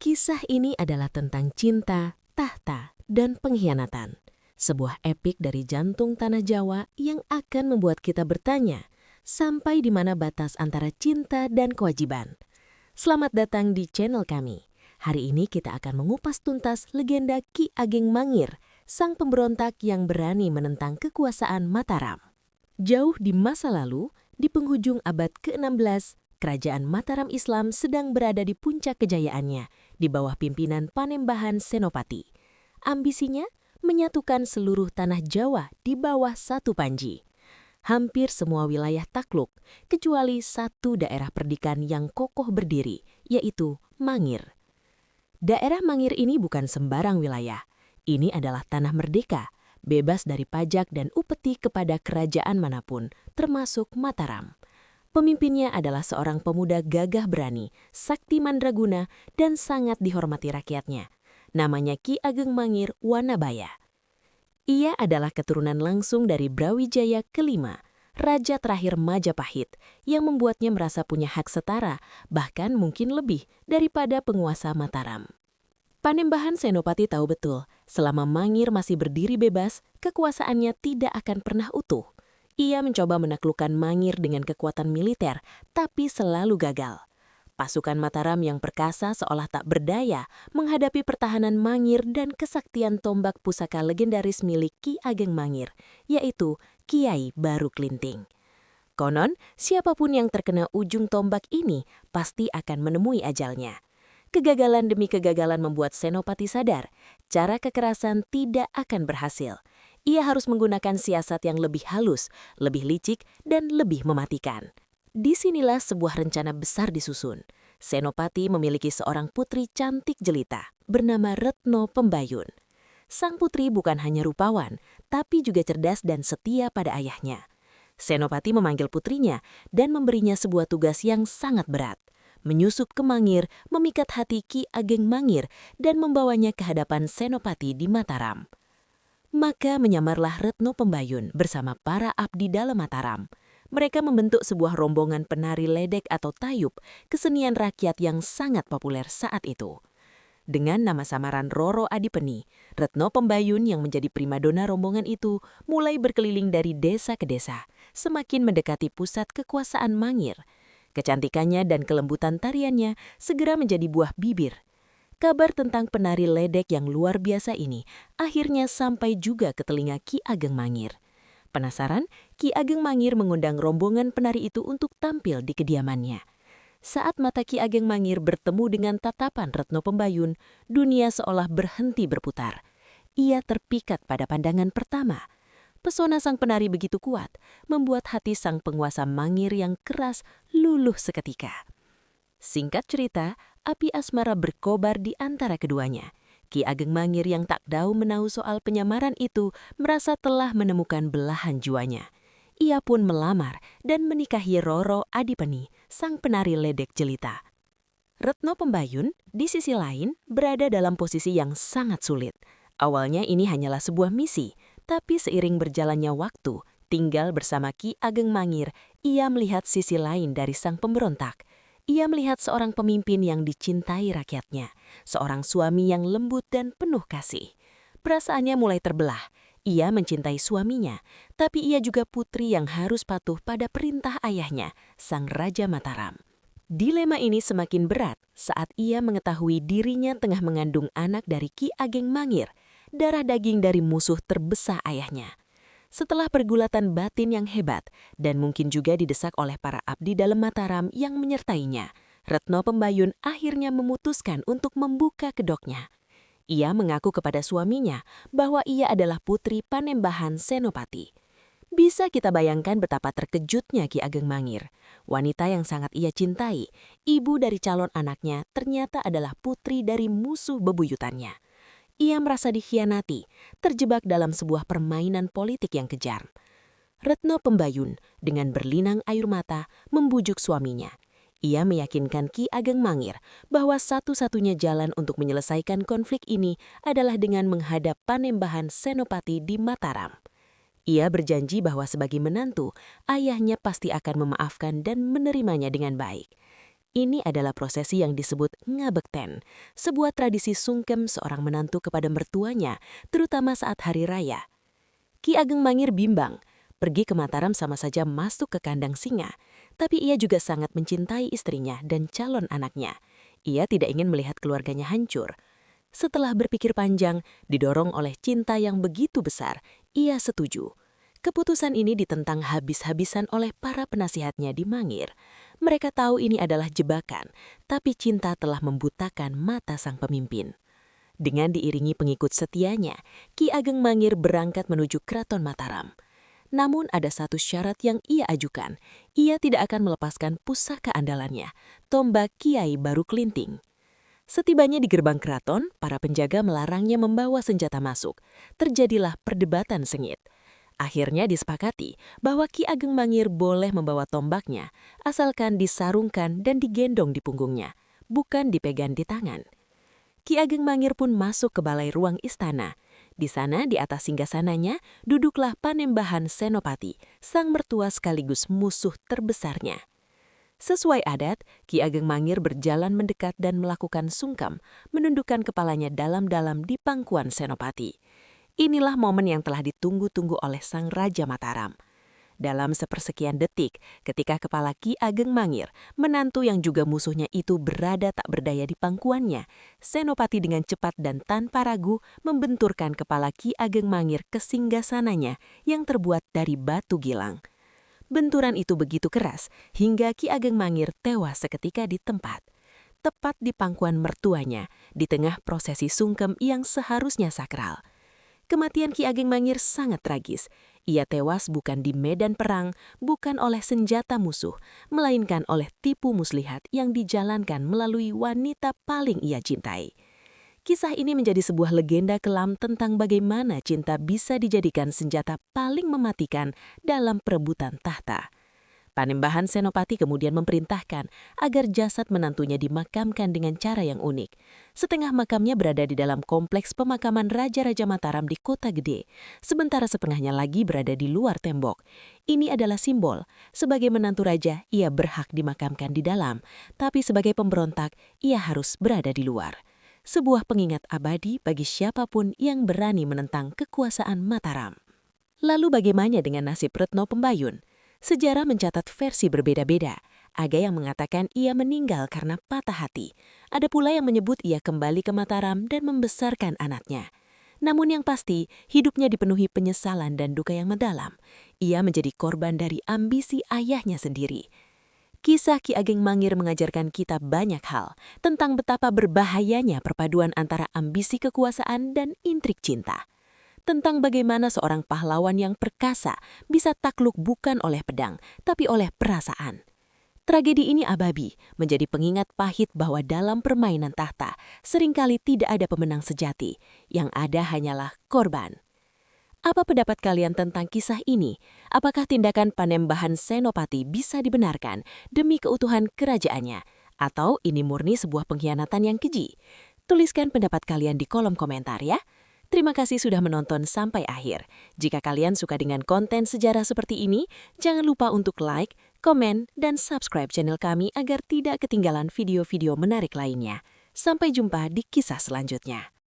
Kisah ini adalah tentang cinta, tahta, dan pengkhianatan. Sebuah epik dari jantung tanah Jawa yang akan membuat kita bertanya, sampai di mana batas antara cinta dan kewajiban. Selamat datang di channel kami. Hari ini kita akan mengupas tuntas legenda Ki Ageng Mangir, sang pemberontak yang berani menentang kekuasaan Mataram. Jauh di masa lalu, di penghujung abad ke-16, Kerajaan Mataram Islam sedang berada di puncak kejayaannya di bawah pimpinan Panembahan Senopati. Ambisinya menyatukan seluruh tanah Jawa di bawah satu panji. Hampir semua wilayah takluk, kecuali satu daerah perdikan yang kokoh berdiri, yaitu Mangir. Daerah Mangir ini bukan sembarang wilayah. Ini adalah tanah merdeka, bebas dari pajak dan upeti kepada kerajaan manapun, termasuk Mataram. Pemimpinnya adalah seorang pemuda gagah berani, sakti mandraguna, dan sangat dihormati rakyatnya. Namanya Ki Ageng Mangir Wanabaya. Ia adalah keturunan langsung dari Brawijaya kelima, raja terakhir Majapahit, yang membuatnya merasa punya hak setara, bahkan mungkin lebih daripada penguasa Mataram. Panembahan Senopati tahu betul, selama Mangir masih berdiri bebas, kekuasaannya tidak akan pernah utuh. Ia mencoba menaklukkan Mangir dengan kekuatan militer, tapi selalu gagal. Pasukan Mataram yang perkasa seolah tak berdaya menghadapi pertahanan Mangir dan kesaktian tombak pusaka legendaris milik Ki Ageng Mangir, yaitu Kiai Baru Klinting. Konon, siapapun yang terkena ujung tombak ini pasti akan menemui ajalnya. Kegagalan demi kegagalan membuat Senopati sadar, cara kekerasan tidak akan berhasil. Ia harus menggunakan siasat yang lebih halus, lebih licik, dan lebih mematikan. Disinilah sebuah rencana besar disusun. Senopati memiliki seorang putri cantik jelita, bernama Retno Pembayun. Sang putri bukan hanya rupawan, tapi juga cerdas dan setia pada ayahnya. Senopati memanggil putrinya dan memberinya sebuah tugas yang sangat berat. Menyusup ke Mangir, memikat hati Ki Ageng Mangir, dan membawanya ke hadapan Senopati di Mataram. Maka menyamarlah Retno Pembayun bersama para abdi dalam Mataram. Mereka membentuk sebuah rombongan penari ledek atau tayub, kesenian rakyat yang sangat populer saat itu. Dengan nama samaran Roro Adipeni, Retno Pembayun yang menjadi primadona rombongan itu mulai berkeliling dari desa ke desa, semakin mendekati pusat kekuasaan Mangir. Kecantikannya dan kelembutan tariannya segera menjadi buah bibir. Kabar tentang penari ledek yang luar biasa ini akhirnya sampai juga ke telinga Ki Ageng Mangir. Penasaran, Ki Ageng Mangir mengundang rombongan penari itu untuk tampil di kediamannya. Saat mata Ki Ageng Mangir bertemu dengan tatapan Retno Pembayun, dunia seolah berhenti berputar. Ia terpikat pada pandangan pertama. Pesona sang penari begitu kuat, membuat hati sang penguasa Mangir yang keras luluh seketika. Singkat cerita, api asmara berkobar di antara keduanya. Ki Ageng Mangir yang tak tahu menahu soal penyamaran itu merasa telah menemukan belahan jiwanya. Ia pun melamar dan menikahi Roro Adipeni, sang penari ledek jelita. Retno Pembayun, di sisi lain, berada dalam posisi yang sangat sulit. Awalnya ini hanyalah sebuah misi, tapi seiring berjalannya waktu, tinggal bersama Ki Ageng Mangir, ia melihat sisi lain dari sang pemberontak. Ia melihat seorang pemimpin yang dicintai rakyatnya, seorang suami yang lembut dan penuh kasih. Perasaannya mulai terbelah. Ia mencintai suaminya, tapi ia juga putri yang harus patuh pada perintah ayahnya, sang Raja Mataram. Dilema ini semakin berat saat ia mengetahui dirinya tengah mengandung anak dari Ki Ageng Mangir, darah daging dari musuh terbesar ayahnya. Setelah pergulatan batin yang hebat dan mungkin juga didesak oleh para abdi dalam Mataram yang menyertainya, Retno Pembayun akhirnya memutuskan untuk membuka kedoknya. Ia mengaku kepada suaminya bahwa ia adalah putri Panembahan Senopati. Bisa kita bayangkan betapa terkejutnya Ki Ageng Mangir. Wanita yang sangat ia cintai, ibu dari calon anaknya ternyata adalah putri dari musuh bebuyutannya. Ia merasa dikhianati, terjebak dalam sebuah permainan politik yang kejam. Retno Pembayun dengan berlinang air mata membujuk suaminya. Ia meyakinkan Ki Ageng Mangir bahwa satu-satunya jalan untuk menyelesaikan konflik ini adalah dengan menghadap Panembahan Senopati di Mataram. Ia berjanji bahwa sebagai menantu, ayahnya pasti akan memaafkan dan menerimanya dengan baik. Ini adalah prosesi yang disebut ngabekten, sebuah tradisi sungkem seorang menantu kepada mertuanya, terutama saat hari raya. Ki Ageng Mangir bimbang, pergi ke Mataram sama saja masuk ke kandang singa, tapi ia juga sangat mencintai istrinya dan calon anaknya. Ia tidak ingin melihat keluarganya hancur. Setelah berpikir panjang, didorong oleh cinta yang begitu besar, ia setuju. Keputusan ini ditentang habis-habisan oleh para penasihatnya di Mangir. Mereka tahu ini adalah jebakan, tapi cinta telah membutakan mata sang pemimpin. Dengan diiringi pengikut setianya, Ki Ageng Mangir berangkat menuju Keraton Mataram. Namun ada satu syarat yang ia ajukan, ia tidak akan melepaskan pusaka andalannya, tombak Kiai Baru Kelinting. Setibanya di gerbang keraton, para penjaga melarangnya membawa senjata masuk. Terjadilah perdebatan sengit. Akhirnya disepakati bahwa Ki Ageng Mangir boleh membawa tombaknya, asalkan disarungkan dan digendong di punggungnya, bukan dipegang di tangan. Ki Ageng Mangir pun masuk ke balai ruang istana. Di sana, di atas singgasananya, duduklah Panembahan Senopati, sang mertua sekaligus musuh terbesarnya. Sesuai adat, Ki Ageng Mangir berjalan mendekat dan melakukan sungkem, menundukkan kepalanya dalam-dalam di pangkuan Senopati. Inilah momen yang telah ditunggu-tunggu oleh sang Raja Mataram. Dalam sepersekian detik, ketika kepala Ki Ageng Mangir, menantu yang juga musuhnya itu berada tak berdaya di pangkuannya, Senopati dengan cepat dan tanpa ragu membenturkan kepala Ki Ageng Mangir ke singgasananya yang terbuat dari batu gilang. Benturan itu begitu keras hingga Ki Ageng Mangir tewas seketika di tempat. Tepat di pangkuan mertuanya, di tengah prosesi sungkem yang seharusnya sakral. Kematian Ki Ageng Mangir sangat tragis. Ia tewas bukan di medan perang, bukan oleh senjata musuh, melainkan oleh tipu muslihat yang dijalankan melalui wanita paling ia cintai. Kisah ini menjadi sebuah legenda kelam tentang bagaimana cinta bisa dijadikan senjata paling mematikan dalam perebutan tahta. Panembahan Senopati kemudian memerintahkan agar jasad menantunya dimakamkan dengan cara yang unik. Setengah makamnya berada di dalam kompleks pemakaman Raja-Raja Mataram di Kota Gede, sementara setengahnya lagi berada di luar tembok. Ini adalah simbol, sebagai menantu raja ia berhak dimakamkan di dalam, tapi sebagai pemberontak ia harus berada di luar. Sebuah pengingat abadi bagi siapapun yang berani menentang kekuasaan Mataram. Lalu bagaimana dengan nasib Retno Pembayun? Sejarah mencatat versi berbeda-beda. Ada yang mengatakan ia meninggal karena patah hati. Ada pula yang menyebut ia kembali ke Mataram dan membesarkan anaknya. Namun yang pasti, hidupnya dipenuhi penyesalan dan duka yang mendalam. Ia menjadi korban dari ambisi ayahnya sendiri. Kisah Ki Ageng Mangir mengajarkan kita banyak hal tentang betapa berbahayanya perpaduan antara ambisi kekuasaan dan intrik cinta. Tentang bagaimana seorang pahlawan yang perkasa bisa takluk bukan oleh pedang, tapi oleh perasaan. Tragedi ini ababi, menjadi pengingat pahit bahwa dalam permainan tahta, seringkali tidak ada pemenang sejati, yang ada hanyalah korban. Apa pendapat kalian tentang kisah ini? Apakah tindakan Panembahan Senopati bisa dibenarkan demi keutuhan kerajaannya? Atau ini murni sebuah pengkhianatan yang keji? Tuliskan pendapat kalian di kolom komentar ya. Terima kasih sudah menonton sampai akhir. Jika kalian suka dengan konten sejarah seperti ini, jangan lupa untuk like, komen, dan subscribe channel kami agar tidak ketinggalan video-video menarik lainnya. Sampai jumpa di kisah selanjutnya.